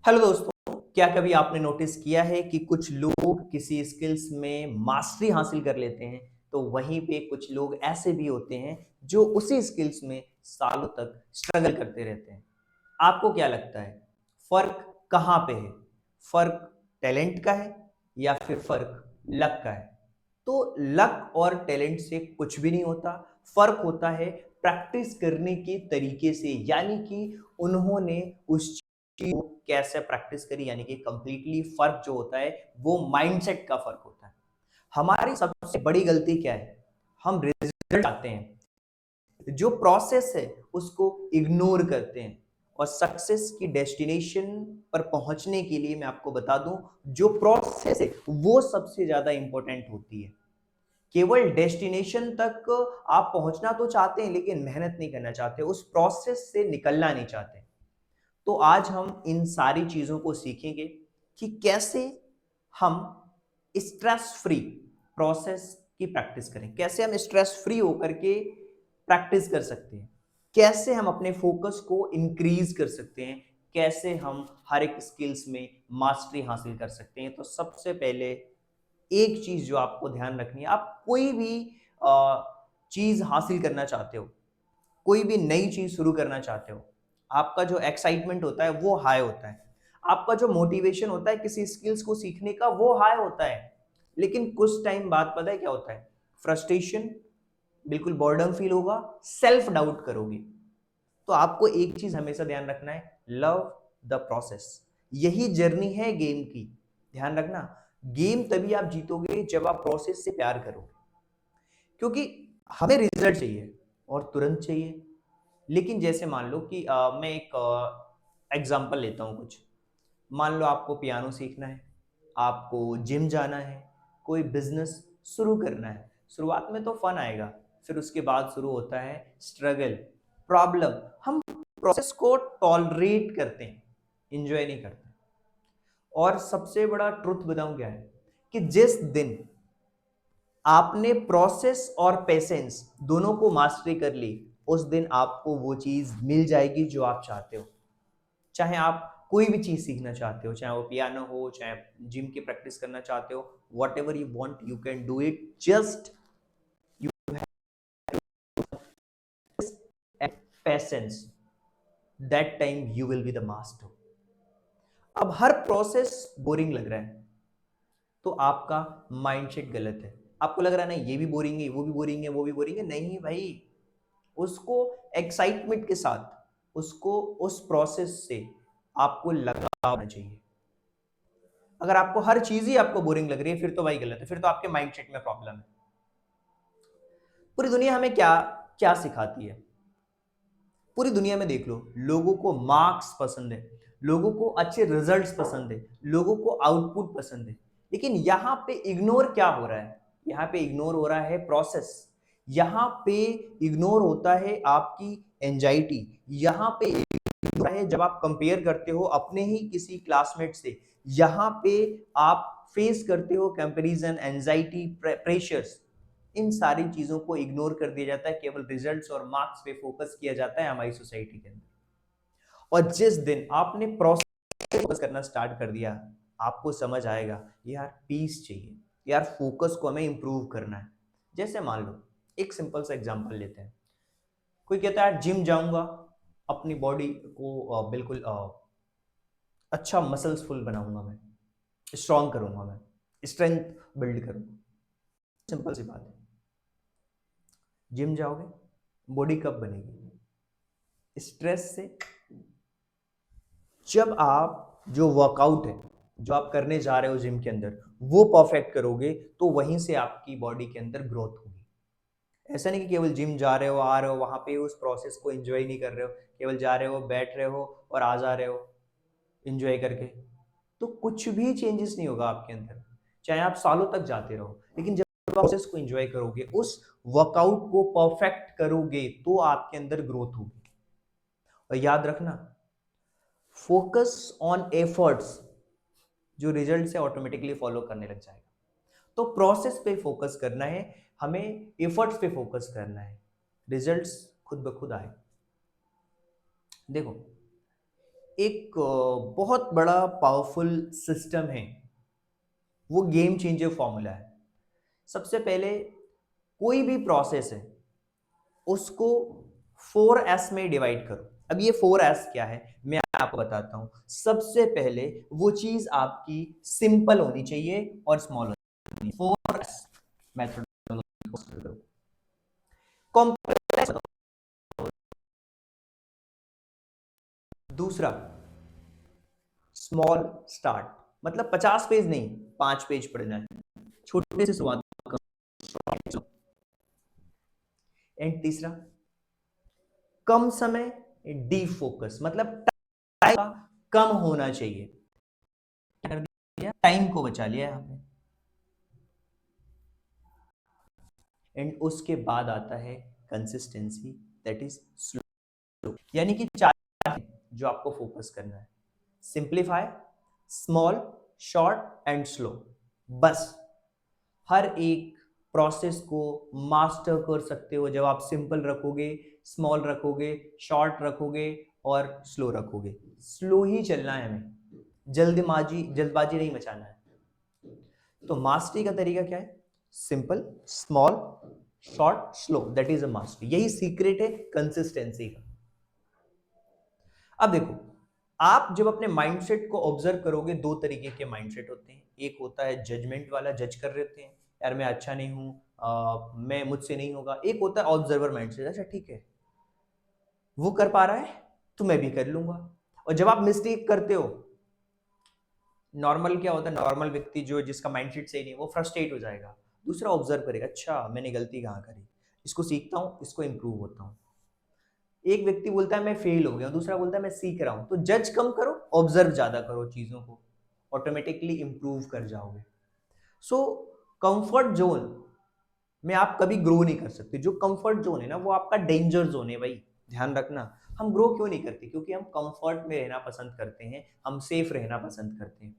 Hello दोस्तों, क्या कभी आपने नोटिस किया है कि कुछ लोग किसी स्किल्स में मास्टरी हासिल कर लेते हैं, तो वहीं पे कुछ लोग ऐसे भी होते हैं जो उसी स्किल्स में सालों तक स्ट्रगल करते रहते हैं। आपको क्या लगता है, फर्क कहाँ पे है? फर्क टैलेंट का है या फिर फर्क लक का है? तो लक और टैलेंट से कुछ भी नहीं होता। फर्क होता है प्रैक्टिस करने के तरीके से, यानी कि उन्होंने उस चीज को कैसे प्रैक्टिस करी। यानी कि कंप्लीटली फर्क जो होता है वो माइंडसेट का फर्क होता है। हमारी सबसे बड़ी गलती क्या है? हम रिजल्ट चाहते हैं, जो प्रोसेस है उसको इग्नोर करते हैं। और सक्सेस की डेस्टिनेशन पर पहुंचने के लिए मैं आपको बता दूं, जो प्रोसेस है वो सबसे ज्यादा इंपॉर्टेंट होती है। केवल डेस्टिनेशन तक आप पहुंचना तो चाहते हैं, लेकिन मेहनत नहीं करना चाहते, उस प्रोसेस से निकलना नहीं चाहते। तो आज हम इन सारी चीजों को सीखेंगे कि कैसे हम स्ट्रेस फ्री प्रोसेस की प्रैक्टिस करें, कैसे हम स्ट्रेस फ्री होकर के प्रैक्टिस कर सकते हैं, कैसे हम अपने फोकस को इंक्रीज कर सकते हैं, कैसे हम हर एक स्किल्स में मास्टरी हासिल कर सकते हैं। तो सबसे पहले एक चीज जो आपको ध्यान रखनी है, आप कोई भी चीज हासिल करना चाहते हो, कोई भी नई चीज शुरू करना चाहते हो, आपका जो एक्साइटमेंट होता है वो हाई होता है। आपका जो मोटिवेशन होता है किसी स्किल्स को सीखने का वो हाई होता है। लेकिन कुछ टाइम बाद पता है क्या होता है? फ्रस्ट्रेशन, बिल्कुल बॉर्डम फील होगा, सेल्फ डाउट करोगे। तो आपको एक चीज हमेशा ध्यान रखना है, लव द प्रोसेस। यही जर्नी है गेम की। ध्यान रखना, गेम तभी आप जीतोगे जब आप प्रोसेस से प्यार करोगे। क्योंकि हमें रिजल्ट चाहिए और तुरंत चाहिए। लेकिन जैसे मान लो कि मैं एक एग्जांपल लेता हूँ कुछ। मान लो आपको पियानो सीखना है, आपको जिम जाना है, कोई बिजनेस शुरू करना है। शुरुआत में तो फन आएगा, फिर उसके बाद शुरू होता है स्ट्रगल, प्रॉब्लम। हम प्रोसेस को टॉलरेट करते हैं, इंजॉय नहीं करते। और सबसे बड़ा ट्रुथ बताऊं क्या है, कि जिस दिन आपने प्रोसेस और पेशेंस दोनों को मास्टरी कर ली, उस दिन आपको वो चीज मिल जाएगी जो आप चाहते हो। चाहे आप कोई भी चीज सीखना चाहते हो, चाहे वो पियानो हो, चाहे जिम की प्रैक्टिस करना चाहते हो, what ever you want you can do it. Just you have patience, that time you will be the master. अब हर प्रोसेस बोरिंग लग रहा है, तो आपका माइंडसेट गलत है। आपको लग रहा है ना ये भी बोरिंग है, वो भी बोरिंग है, वो भी बोरिंग है। नहीं भाई, उसको एक्साइटमेंट के साथ, उसको उस प्रोसेस से आपको लगाना चाहिए। अगर आपको हर चीज ही आपको बोरिंग लग रही है, फिर तो भाई गलत है, फिर तो आपके माइंडसेट में प्रॉब्लम है। पूरी दुनिया हमें क्या क्या सिखाती है? पूरी दुनिया में देख लो, लोगों को मार्क्स पसंद है, लोगों को अच्छे रिजल्ट्स पसंद है, लोगों को आउटपुट पसंद है। लेकिन यहां पे इग्नोर क्या हो रहा है? यहाँ पे इग्नोर हो रहा है प्रोसेस। यहाँ पे इग्नोर होता है आपकी एंजाइटी। यहाँ पे इग्नोर है जब आप कंपेयर करते हो अपने ही किसी क्लासमेट से। यहाँ पे आप फेस करते हो कंपैरिजन, एंजाइटी, प्रेशर्स। इन सारी चीजों को इग्नोर कर दिया जाता है, केवल रिजल्ट्स और मार्क्स पे फोकस किया जाता है हमारी सोसाइटी के अंदर। और जिस दिन आपने प्रोसेस पे फोकस करना स्टार्ट कर दिया, आपको समझ आएगा यार पीस चाहिए, यार फोकस को हमें इंप्रूव करना है। जैसे मान लो एक सिंपल सा एग्जांपल लेते हैं। कोई कहता है जिम जाऊंगा, अपनी बॉडी को बिल्कुल अच्छा मसल्सफुल बनाऊंगा, मैं स्ट्रांग करूंगा, मैं स्ट्रेंथ बिल्ड करूंगा। सिंपल सी बात है, जिम जाओगे, बॉडी कब बनेगी? स्ट्रेस से। जब आप जो वर्कआउट है, जो आप करने जा रहे हो जिम के अंदर, वो परफेक्ट करोगे, तो वहीं से आपकी बॉडी के अंदर ग्रोथ होगी। ऐसा नहीं कि केवल जिम जा रहे हो, आ रहे हो, वहां पे उस प्रोसेस को एंजॉय नहीं कर रहे हो, केवल जा रहे हो, बैठ रहे हो और आ जा रहे हो एंजॉय करके, तो कुछ भी चेंजेस नहीं होगा आपके अंदर। चाहे आप सालों तक जाते रहो, लेकिन जब प्रोसेस को एंजॉय करोगे, उस वर्कआउट को परफेक्ट करोगे, तो आपके अंदर ग्रोथ होगी। और याद रखना, फोकस ऑन एफर्ट्स जो रिजल्ट से ऑटोमेटिकली फॉलो करने लग जाएगा। तो प्रोसेस पे फोकस करना है, हमें एफर्ट्स पे फोकस करना है, रिजल्ट्स खुद ब खुद आए। देखो, एक बहुत बड़ा पावरफुल सिस्टम है, वो गेम चेंजर फॉर्मूला है। सबसे पहले कोई भी प्रोसेस है उसको 4S में डिवाइड करो। अब ये 4S क्या है मैं आपको बताता हूं। सबसे पहले वो चीज आपकी सिंपल होनी चाहिए और स्मॉल होनी चाहिए। 4S method. कॉम्प्लेक्स। दूसरा स्मॉल स्टार्ट, मतलब 50 पेज नहीं 5 पेज पढ़ना है, छोटे से शुरुआत करो। एंड तीसरा कम समय डी फोकस, मतलब टाइम कम होना चाहिए। टाइम को बचा लिया यहां पे। एंड उसके बाद आता है कंसिस्टेंसी, दैट इज स्लो। यानी कि चार जो आपको फोकस करना है, simplify, small, short and slow. बस हर एक प्रोसेस को मास्टर कर सकते हो जब आप सिंपल रखोगे, स्मॉल रखोगे, शॉर्ट रखोगे और स्लो रखोगे। स्लो ही चलना है हमें, जल्दबाजी नहीं मचाना है। तो मास्टरी का तरीका क्या है? Simple, small, short, slow, that is a mastery. यही सीक्रेट है कंसिस्टेंसी का। अब देखो, आप जब अपने माइंडसेट को ऑब्जर्व करोगे, दो तरीके के माइंडसेट होते हैं। एक होता है जजमेंट वाला, जज कर रहे होते हैं, यार मैं अच्छा नहीं हूं, मैं मुझसे नहीं होगा। एक होता है ऑब्जर्वर माइंडसेट, अच्छा ठीक है वो कर पा रहा है तो मैं भी कर लूंगा। और जब आप मिस्टेक करते हो, नॉर्मल क्या होता है, नॉर्मल व्यक्ति जो जिसका माइंडसेट सही नहीं वो फ्रस्ट्रेट हो जाएगा। दूसरा ऑब्जर्व करेगा, अच्छा मैंने गलती कहाँ करी, इसको सीखता हूँ, इसको इंप्रूव होता हूँ। एक व्यक्ति बोलता है मैं फेल हो गया, दूसरा बोलता है मैं सीख रहा हूं। तो जज कम करो, ऑब्जर्व ज्यादा करो चीजों को, ऑटोमेटिकली इंप्रूव कर जाओगे। सो कंफर्ट जोन में आप कभी ग्रो नहीं कर सकते। जो कंफर्ट जोन है ना वो आपका डेंजर जोन है भाई, ध्यान रखना। हम ग्रो क्यों नहीं करते? क्योंकि हम कंफर्ट में रहना पसंद करते हैं, हम सेफ रहना पसंद करते हैं।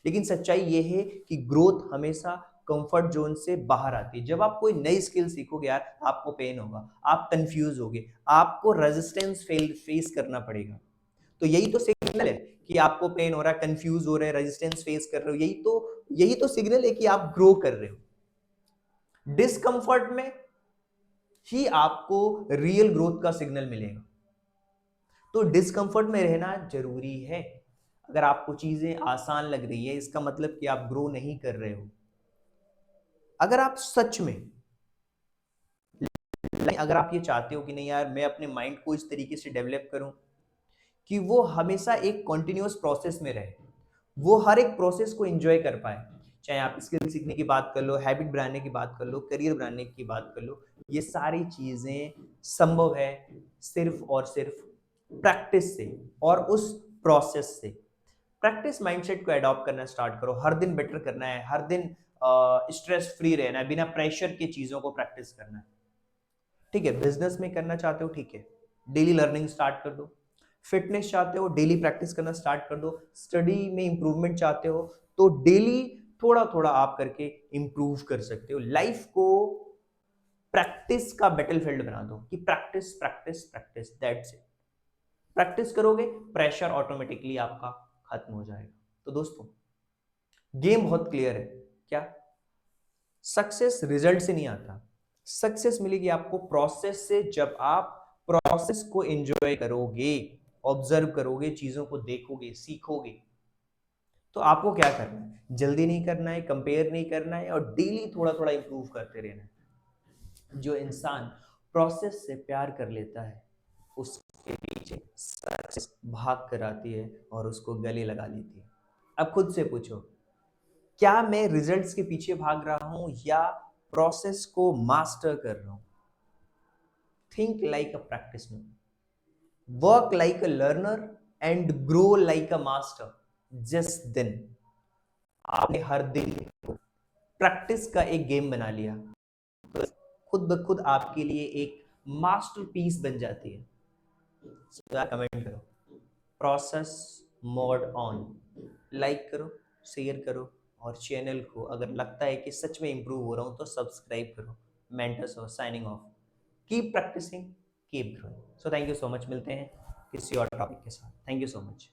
लेकिन सच्चाई ये है कि ग्रोथ हमेशा कंफर्ट जोन से बाहर आती है। जब आप कोई नई स्किल सीखोगे यार, आपको पेन होगा, आप कंफ्यूज होगे, आपको रेजिस्टेंस फेस करना पड़ेगा। तो यही तो सिग्नल है कि आपको पेन हो रहा है, कंफ्यूज हो रहे हैं, रेजिस्टेंस फेस कर रहे हो। यही तो सिग्नल है कि आप ग्रो कर रहे हो। डिस्कंफर्ट में ही आपको रियल ग्रोथ का सिग्नल मिलेगा। तो डिस्कंफर्ट में रहना जरूरी है। अगर आपको चीजें आसान लग रही है, इसका मतलब कि आप ग्रो नहीं कर रहे हो। अगर आप सच में, अगर आप ये चाहते हो कि नहीं यार मैं अपने माइंड को इस तरीके से डेवलप करूं कि वो हमेशा एक कॉन्टिन्यूअस प्रोसेस में रहे, वो हर एक प्रोसेस को एंजॉय कर पाए, चाहे आप स्किल सीखने की बात कर लो, हैबिट बनाने की बात कर लो, करियर बनाने की बात कर लो, ये सारी चीजें संभव है सिर्फ और सिर्फ प्रैक्टिस से और उस प्रोसेस से। प्रैक्टिस माइंडसेट को अडॉप्ट करना स्टार्ट करो। हर दिन बेटर करना है, हर दिन स्ट्रेस फ्री रहना है, बिना प्रेशर के चीजों को प्रैक्टिस करना है। ठीक है, बिजनेस में करना चाहते हो, ठीक है, डेली लर्निंग स्टार्ट कर दो। फिटनेस चाहते हो, डेली प्रैक्टिस करना स्टार्ट कर दो। स्टडी में इंप्रूवमेंट चाहते हो तो डेली थोड़ा थोड़ा आप करके इंप्रूव कर सकते हो। लाइफ को प्रैक्टिस का बैटलफील्ड बना दो कि practice practice practice, that's it. Practice करोगे, प्रेशर ऑटोमेटिकली आपका खत्म हो जाएगा। तो दोस्तों, गेम बहुत क्लियर है। क्या? सक्सेस रिजल्ट से नहीं आता, सक्सेस मिलेगी आपको प्रोसेस से। जब आप प्रोसेस को एंजॉय करोगे, ऑब्जर्व करोगे, चीजों को देखोगे, सीखोगे, तो आपको क्या करना है? जल्दी नहीं करना है, कंपेयर नहीं करना है, और डेली थोड़ा थोड़ा इंप्रूव करते रहना है। जो इंसान प्रोसेस से प्यार कर लेता है, उसके पीछे सक्सेस भाग कर आती है और उसको गले लगा लेती है। अब खुद से पूछो, क्या मैं रिजल्ट्स के पीछे भाग रहा हूं या प्रोसेस को मास्टर कर रहा हूं? Think like a practitioner, work like a learner and grow like a master. Just then आपने हर दिन प्रैक्टिस का एक गेम बना लिया, तो खुद ब खुद आपके लिए एक मास्टरपीस बन जाती है। कमेंट करो, प्रोसेस मोड ऑन, लाइक करो, शेयर करो, और चैनल को अगर लगता है कि सच में इंप्रूव हो रहा हूं तो सब्सक्राइब करो। मेंटर्स और signing off, keep practicing, keep growing. So thank you so much, मिलते हैं किसी और टॉपिक के साथ। Thank you so much.